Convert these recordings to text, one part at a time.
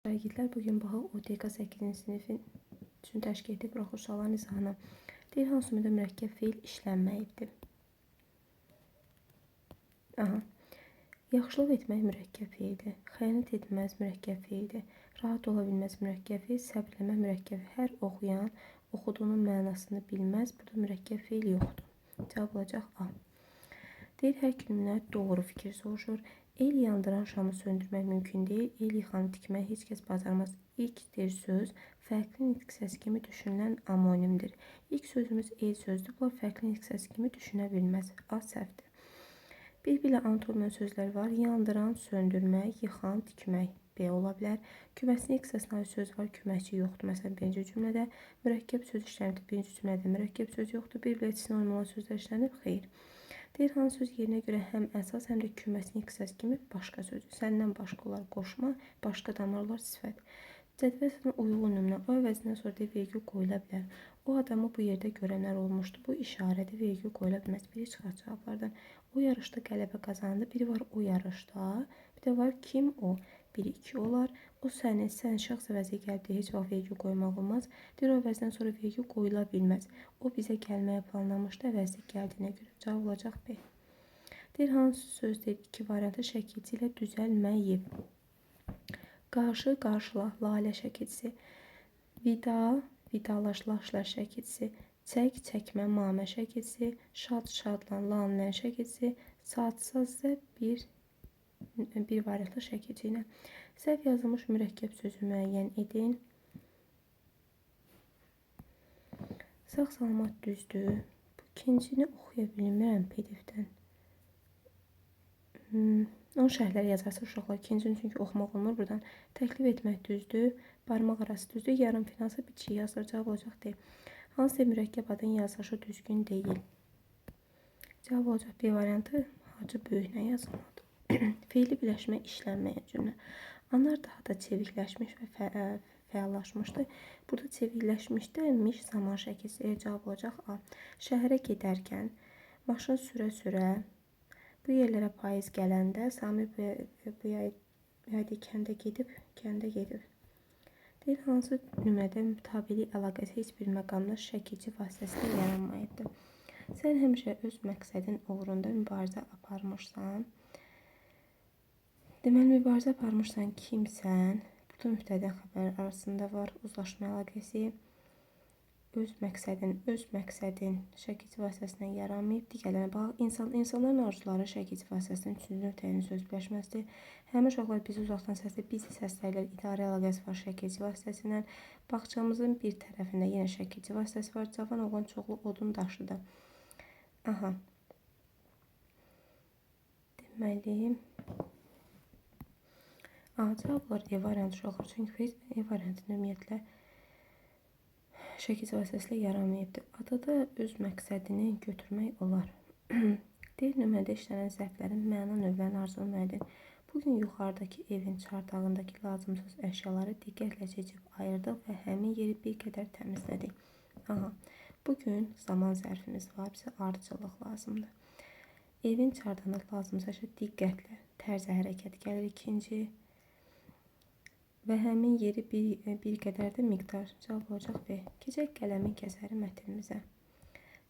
Şagirdlər bugün baxa ODK 8-ci sinifin üçün təşkil etdiyi buraxılış sualların izahına deyir, hansı cümlədə mürəkkəb feil işlənməyibdir. Yaxşılıq etmək mürəkkəb feildir. Xəyanət etməz mürəkkəb feildir. Rahat ola bilməz mürəkkəb feil. Səbr eləmək mürəkkəb. Hər oxuyan oxuduğunun mənasını bilməz. Burada mürəkkəb feil yoxdur. Cavab olacaq A. Deyir, hər nümunə doğru fikir soruşur. El yandıran şamı söndürmək mümkün deyil. El yıxanı tikmək heç kəs bacarmaz. İlkdir söz fərqli nitq səsi kimi düşünülən amonimdir. İlk sözümüz el sözdür. Bunlar fərqli nitq səsi kimi düşünə bilməz. A səhvdir. Bir-birlə ant olmayan sözlər var. Yandıran, söndürmək, yıxan, tikmək. B ola bilər. Küməsin ilk səsinə aid söz var. Küməsi yoxdur. Məsələn, birinci cümlədə mürəkkəb söz işlənib. Birinci cümlədə mürəkkəb söz yoxdur. Bir-birlə sinonim olan sözlər işlənib. Xeyr. Deyir, hansı söz yerinə görə həm əsas, həm də küməsin ilk səs kimi başqa sözdür. Səndən başqa olar qoşma, başqa damar olar sifət. Cədvəl uyğun nümunə. O əvəzindən sonra da vergül qoyula bilər. O adamı bu yerdə görənlər olmuşdu. Bu işarədə vergül qoyula bilməz. Biri çıxar cavablardan. O yarışda qələbə qazandı. Biri var o yarışda. Bir də var kim o? Biri 2 olar. O sən şəxs əvəziyə gəldi. Heç vaxt vergül qoymaq olmaz. Deyir, o əvəzindən sonra vergül qoyula bilməz. O bizə gəlməyə planlamışdı. Əvəzdə gəldiyinə görə cavab olacaq B. Deyir, hansı söz deyir, 2 variantı şəkilci ilə düzəlməyib. Qarşı, qarşıla, lalə şəkilcisi. Vida, vidalaşlar şəkilcisi. Çək, çəkmə, mamə şəkilcisi. Şad, şadlan, lanlən şəkilcisi. Saat-sazda bir variantlı şəkilci ilə. Səhv yazılmış mürəkkəb sözü müəyyən edin. Sağ-salamat düzdür. Bu ikincini oxuya bilmirəm PDF-dən. Onun şərhləri yazarsa uşaqlar ikincini çünki oxumaq olmur buradan. Təklif etmək düzdür. Barmaq arası düzdür. Yarım finansa bitişik yazılır. Cavab olacaq deyil. Hansı mürəkkəb adın yazılışı düzgün deyil? Cavab olacaq B variantı. Hacı böyüklə yazılmadı. Feili birləşmə işlənməyən cümlə. Onlar daha da çevikləşmiş və fəallaşmışdı. Burada çevikləşmişdəmiş zaman şəkilsi. Cavab olacaq A. Şəhərə gedərkən, maşın sürə-sürə, bu yerlərə payız gələndə, Sami bu yayda kəndə gedib. Deyir, hansı nümunədə mütabilik əlaqəsi heç bir məqamda şəkilci vasitəsilə yaranmayıbdır. Sən həmişə öz məqsədin uğrunda mübarizə aparmışsan. Deməli, mübarizə aparmışsan kimsən? Burada mübtədə xəbər arasında var. Uzlaşma əlaqəsi. Öz məqsədin şəkilci vasitəsilə yaranmayıb. Digərlərinə bax, insanların arzuları şəkilci vasitəsilə üçüncü nöqtənin söz birləşməsidir. Həmin uşaqlar bizi uzaqdan səsləyir. Bizi səsləyirlər. İdarə əlaqəsi var şəkilci vasitəsilə. Bağçamızın bir tərəfində yenə şəkilci vasitəsi var. Cavan oğlan çoxlu odun daşıdı. Aha. Deməli, cavablar E variantı uşaqlar. Çünki E variantı ümumiyyətlə şəkilci vasitəsilə yaranmayıbdır. Adada öz məqsədini götürmək olar. Deyir, nümunədə işlənən zərflərin məna növlərini arzulu müəyyən. Bugün yuxarıdakı evin çardağındakı lazımsız əşyaları diqqətlə seçib ayırdıq və həmin yeri bir qədər təmizlədik. Bugün zaman zərfimiz var. Bizə ardıcıllıq lazımdır. Evin çardağında lazımsız əşya diqqətlə tərzə hərəkət gəlir ikinci. Və həmin yeri bir qədər də miqdar. Cavab olacaq B. Keçək qələmin kəsəri mətnimizə.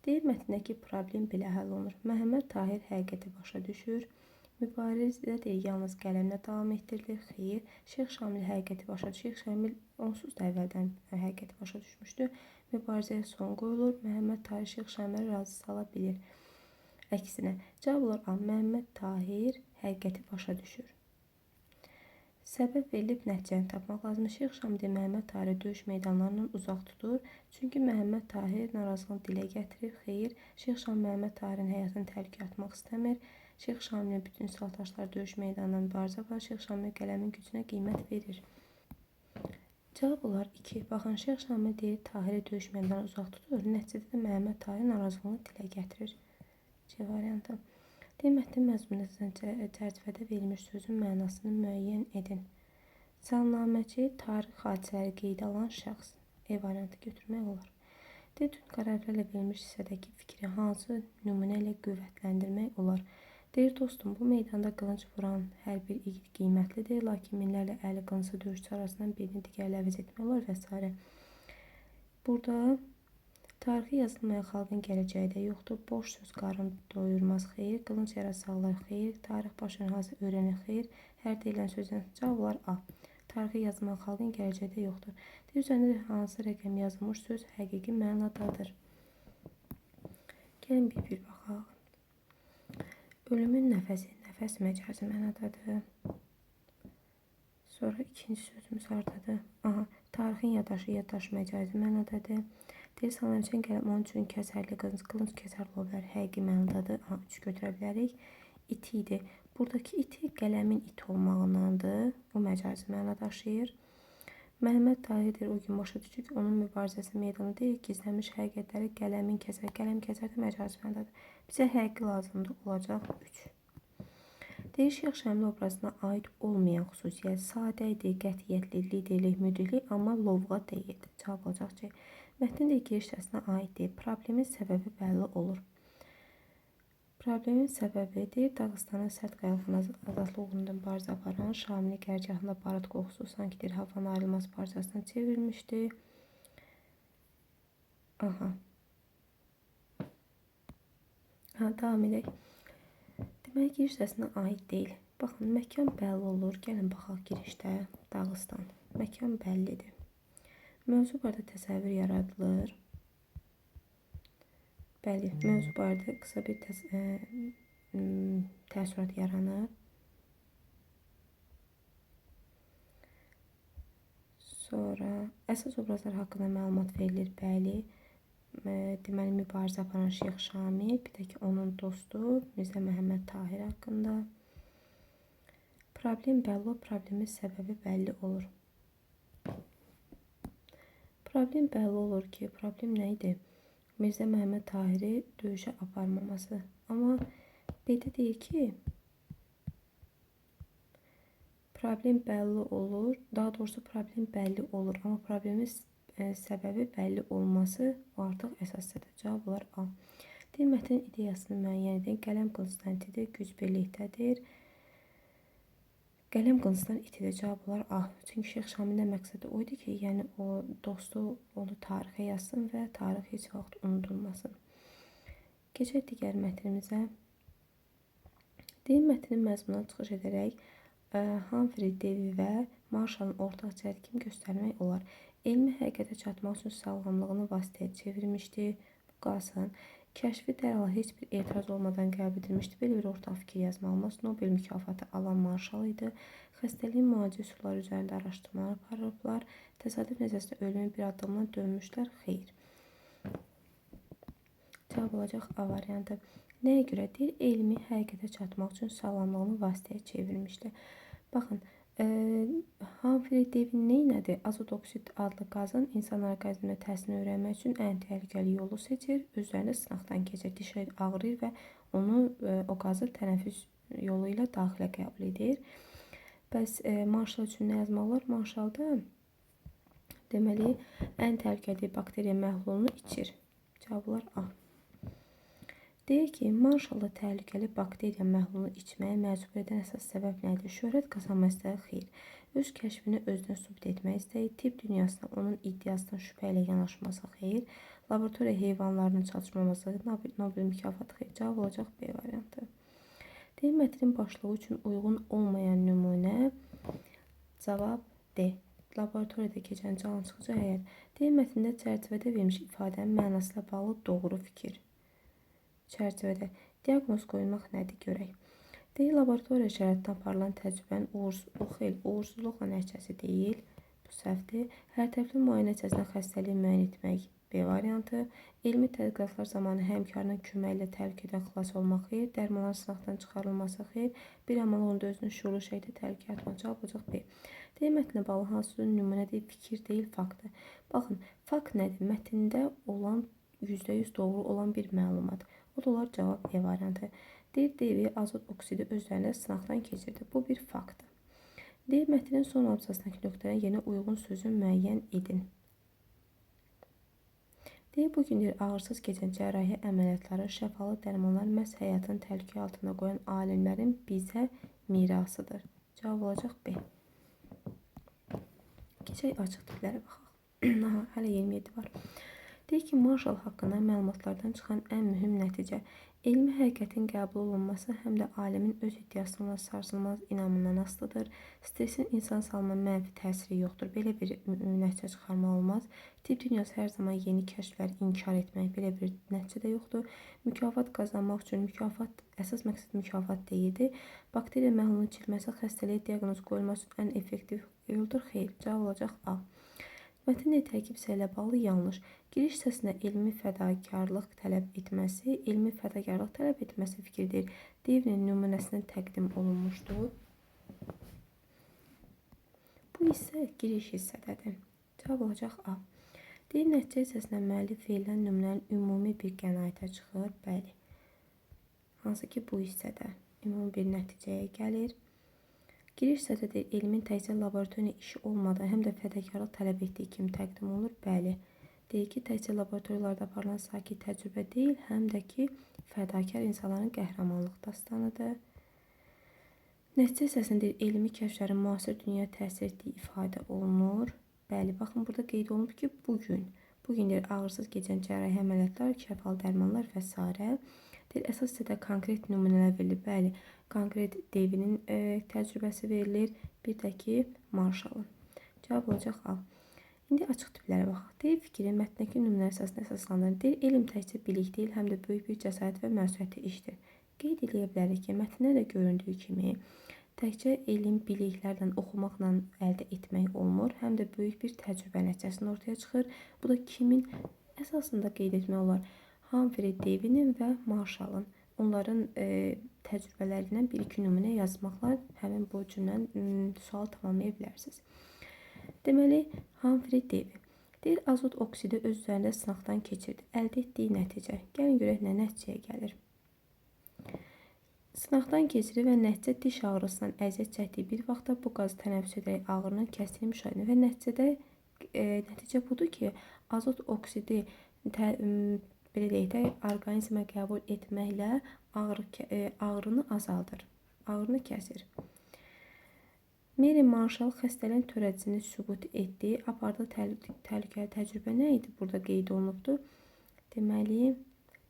Deyir, mətndəki problem belə həll olunur. Məhəmməd Tahir həqiqəti başa düşür. Mübarizə deyir, yalnız qələmlə davam etdirilir. Xeyr. Şeyx Şamil həqiqəti başa düşür. Şeyx Şamil onsuz da əvvəldən həqiqəti başa düşmüşdü. Mübarizəyə son qoyulur. Məhəmməd Tahir Şeyx Şamili razı sala bilir. Əksinə. Cavab olar A. Məhəmməd Tahir həqiqəti başa düşür. Səbəb verilib nəticəni tapmaq lazım. Şeyx Şamil Məhəmməd Tahiri döyüş meydanlarından uzaq tutur. Çünki Məhəmməd Tahir narazılığını dilə gətirir. Xeyr. Şeyx Şamil Məhəmməd Tahirin həyatını təhlükəyə atmaq istəmir. Şeyx Şamilin bütün silahdaşları döyüş meydanından mübarizə var. Şeyx Şamil qələmin gücünə qiymət verir. Cavab olar 2. Baxın, Şeyx Şamil deyir, Tahiri döyüş meydanından uzaq tutur. Nəticədə də Məhəmməd Tahir narazılığını dilə gətirir. C variantı. Mətnin məzmununda çərçivədə verilmiş sözün mənasını müəyyən edin. Salnaməçi tarix hadisələri qeydə alan şəxs. E variantı götürmək olar. Dün qərarlarla verilmiş hissədəki fikri hansı nümunə ilə qüvvətləndirmək olar? Deyir dostum, bu meydanda qılınc vuran hər bir igid qiymətlidir, lakin minlərlə əli qılınclı döyüşçü arasından birini digərlə əvəz etmək olar və s. Burada tarixi yazılmayan xalqın gələcəyi də yoxdur. Boş söz qarın doyurmaz, xeyir. Qılınc yara sallar, xeyir. Tarix başlayan hansı öyrənir, xeyir. Hər deyilən sözdən cavablar A. Tarixi yazılmayan xalqın gələcəyi də yoxdur. Deyir, üzərində hansı rəqəm yazılmış söz həqiqi mənadadır. Gəlin bir baxaq. Ölümün nəfəsi, nəfəs məcazi mənadadır. Sonra ikinci sözümüz hardadır? Aha, tarixin yaddaşı, yaddaş məcazi mənadadır. Deyir, sallançən qələm onun üçün kəsərli qılınc kəsərli ola bilər. Həqiqi mənadadır. Aha, 3 götürə bilərik. İti idi. Buradakı iti qələmin iti olmağındandır. O məcazi məna daşıyır. Məhəmməd Tahirdir, o gün başa düşür ki, onun mübarizəsi meydanı deyil, gizlənmiş həqiqətləri qələmin kəsər. Qələm kəsər də məcazi mənadadır. Bizə həqiqi lazımdır, olacaq 3. Deyir, Şeyx Şəmli obrazına aid olmayan xüsusiyyət sadə idi, qətiyyətli, liderlik, müdürlük, amma lovğa deyildi. Cavab olacaq ki, mətnin də giriş səsinə aid deyil. Problemin səbəbi bəlli olur. Problemin səbəbi deyir, Dağıstanın sərt qayalıqdan azadlıq uğrunda mübarizə aparan Şamili qərgahında barıt qoxusu sanki deyir, havanın ayrılmaz parçasına çevrilmişdi. Aha. Davam edək. Demək, giriş səsinə aid deyil. Baxın, məkan bəlli olur. Gəlin baxaq girişdə Dağıstan. Məkan bəllidir. Mövzu barədə təsəvvür yaradılır. Bəli, mövzu barədə qısa bir təəssürat yaranır. Sonra əsas obrazlar haqqında məlumat verilir. Bəli, deməli mübarizə aparan Şeyx Şamil, bir də ki onun dostu Mirzə Məhəmməd Tahir haqqında. Problem bəlli olur, problemin səbəbi bəlli olur. Problem bəlli olur ki, problem nə idi? Mirzə Məhəmməd Tahiri döyüşə aparmaması. Amma B-də deyir ki, problem bəlli olur, daha doğrusu problem bəlli olur, amma problemin səbəbi bəlli olması artıq əsaslıdır. Cavab olar A. Deyir, mətnin ideyasını müəyyən edin. Qələm qılıncdan itidir, güc birlikdədir. Qələm qılıncdan itidir. Cavab olar A. Çünki Şeyx Şamilin məqsədi o idi ki, yəni o dostu onu tarixə yazsın və tarix heç vaxt unudulmasın. Keçək digər mətnimizə. Deyir, mətnin məzmununa çıxış edərək Humphrey Davy və Marshallın ortaq cəhdi kimi göstərmək olar. Elmi həqiqətə çatmaq üçün sağlamlığını vasitəyə çevirmişdi. Bu qalsın. Kəşfi dərhal heç bir etiraz olmadan qəbul edilmişdi. Belə bir ortaq fikir yazmalımız. Nobel mükafatı alan Marshall idi. Xəstəliyin müalicə üsulları üzərində araşdırmalar aparıblar. Təsadüf nəticəsində ölümün bir addımdan dönmüşlər. Xeyr. Cavab olacaq A variantı. Nəyə görə deyir? Elmi həqiqətə çatmaq üçün sağlamlığını vasitəyə çevirmişdi. Baxın, Humphrey Davy neynədi? Azot oksid adlı qazın insan orqanizminə təsirini öyrənmək üçün ən təhlükəli yolu seçir. Özlərini sınaqdan keçir. Dişi ağrıyır və onu o qazı tənəffüs yolu ilə daxilə qəbul edir. Bəs Marshall üçün nə yazmaq olar? Marshallda deməli ən təhlükəli bakteriya məhlulunu içir. Cavab olar A. Deyir ki, Marshallda təhlükəli bakteriya məhlulunu içməyə məcbur edən əsas səbəb nədir? Şöhrət qazanmaq istəyi xeyr. Öz kəşfini özünə sübut etmək istəyi, tibb dünyasına onun iddiasına şübhə ilə yanaşması xeyr. Laboratoriya heyvanlarının çalışmaması, Nobel mükafatı xeyr. Cavab olacaq B variantı. Deyir, mətnin başlığı üçün uyğun olmayan nümunə. Cavab D. Laboratoriyada keçən cansıxıcı həyat. Deyir, mətndə çərçivədə verilmiş ifadənin mənası ilə bağlı doğru fikir. Çərçivədə diaqnoz qoymaq nədir görək. Deyir, laboratoriya şəraitində aparılan təcrübənin uğursuzluqla nəticəsi deyil. Bu səhvdir. Hər tərəfli müayinə nəticəsində xəstəliyi müəyyən etmək B variantı. Elmi tədqiqatlar zamanı həmkarının köməyi ilə təhlükədən xilas olmaq xeyr. Dərmanların sınaqdan çıxarılması xeyr. Bir əməl onda özünü şuurlu şəkildə təhlükə atmaq. Cavab olacaq B. Deyir, mətnə bağlı hansı nümunə deyil, fikir deyil, faktdır. Baxın, fakt nədir? Mətndə olan %100 doğru olan bir məlumat. O da olar cavab E variantı. Deyir, Davy azot oksidi özlərinə sınaqdan keçirdi. Bu bir faktdır. Deyir, mətnin son abzasındakı nöqtəyə yeni uyğun sözü müəyyən edin. Deyir, bu gün deyir, ağırsız keçən cərrahi əməliyyatları, şəfalı dərmanlar məhz həyatın təhlükə altına qoyan alimlərin bizə mirasıdır. Cavab olacaq B. Keçək açıq tiplərə baxaq. Aha, hələ 27 var. Deyir ki, Marshall haqqında məlumatlardan çıxan ən mühüm nəticə elmi həqiqətin qəbul olunması həm də alimin öz iddiasına sarsılmaz inamından asılıdır. Stresin insan sağlığına mənfi təsiri yoxdur. Belə bir nəticə çıxarmaq olmaz. Tibb dünyası hər zaman yeni kəşfləri inkar etmək, belə bir nəticə də yoxdur. Mükafat qazanmaq üçün əsas məqsəd mükafat deyildi. Bakteriya məhlulunun içilməsi xəstəliyə diaqnoz qoyulması üçün ən effektiv yoldur. Xeyr, cavab olacaq A. Mətnin tərkib hissə ilə bağlı yanlış. Giriş hissəsində elmi fədakarlıq tələb etməsi fikirdir. Devinin nümunəsindən təqdim olunmuşdur. Bu hissə giriş hissədədir. Cavab olacaq A. Deyir, nəticə hissəsində müəllif verilən nümunənin ümumi bir qənaətə çıxır. Bəli. Hansı ki, bu hissədə ümumi bir nəticəyə gəlir. Giriş hissədə deyir, elmin təkcə laboratoriya işi olmadan, həm də fədakarlıq tələb etdiyi kimi təqdim olunur. Bəli. Deyir ki, təkcə laboratoriyalarda aparılan sakit təcrübə deyil, həm də ki, fədakar insanların qəhrəmanlıq dastanıdır. Nəticə hissəsində deyir, elmi kəşflərin müasir dünyaya təsir etdiyi ifadə olunur. Bəli, baxın, burada qeyd olunub ki, bugün deyir, ağırsız keçən cərrahi əməliyyatlar, şəfalı dərmanlar və s. Deyir, əsas hissədə konkret nümunələr verilir. Bəli, konkret Devinin təcrübəsi verilir, bir də ki, Marshall'ın. Cavab olacaq A. İndi açıq tiplərə baxaq. Deyir, fikri mətndəki nümunələr əsasında əsaslandırır. Deyir, elm təkcə bilik deyil, həm də böyük bir cəsarət və məsuliyyətli işdir. Qeyd edə bilərik ki, mətndə də göründüyü kimi, təkcə elm biliklərdən oxumaqla əldə etmək olmur, həm də böyük bir təcrübə nəticəsində ortaya çıxır. Bu da kimin əsasında qeyd etmək olar? Humphrey Davy'nin və Marshall'ın. Onların təcrübələrindən bir-iki nümunə yazmaqla həmin bu cümlənin sual tamamlaya bilərsiniz. Deməli, Humphrey Davy deyir, azot oksidi öz üzərində sınaqdan keçirdi. Əldə etdiyi nəticə. Gəlin görək nə nəticəyə gəlir. Sınaqdan keçirir və nəticə diş ağrısından əziyyət çəkdiyi bir vaxtda bu qazı tənəffüs edərək ağrının kəsdiyini müşahidə və nəticə budur ki, azot oksidi belə deyək də, orqanizmə qəbul etməklə ağrını azaldır, ağrını kəsir. Mary Marshall xəstəliyin törədicisini sübut etdi. Apardığı təhlükəli təcrübə nə idi? Burada qeyd olunubdur. Deməli,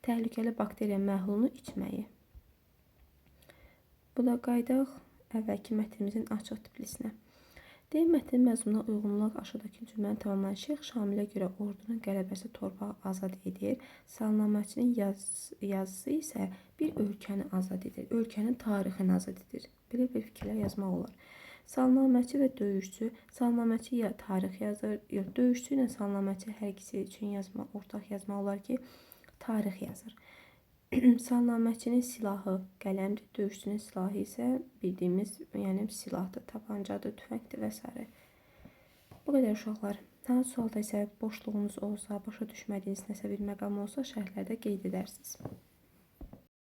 təhlükəli bakteriya məhlulunu içməyi. Bu da qaydaq əvvəlki mətnimizin açıq tiplisinə. Deyir, mətnin məzmununa uyğunluq aşağıdakı cümləni tamamlayan Şeyx Şamilə görə ordunun qələbəsi torpağı azad edir. Salnaməçinin yazısı isə bir ölkəni azad edir. Ölkənin tarixini azad edir. Belə bir fikirlər yazmaq olar. Salnaməçi və döyüşçü, salnaməçi ya tarix yazır, yox, döyüşçü ilə salnaməçi hər ikisi üçün ortaq yazmaq olar ki, tarix yazır. Salnaməçinin silahı qələmdir, döyüşçünün silahı isə bildiyimiz, yəni silahdır, tapancadır, tüfəngdir və s. Bu qədər uşaqlar. Hansı sualda isə boşluğunuz olsa, başa düşmədiyiniz nəsə bir məqam olsa, şərhlərdə qeyd edərsiniz.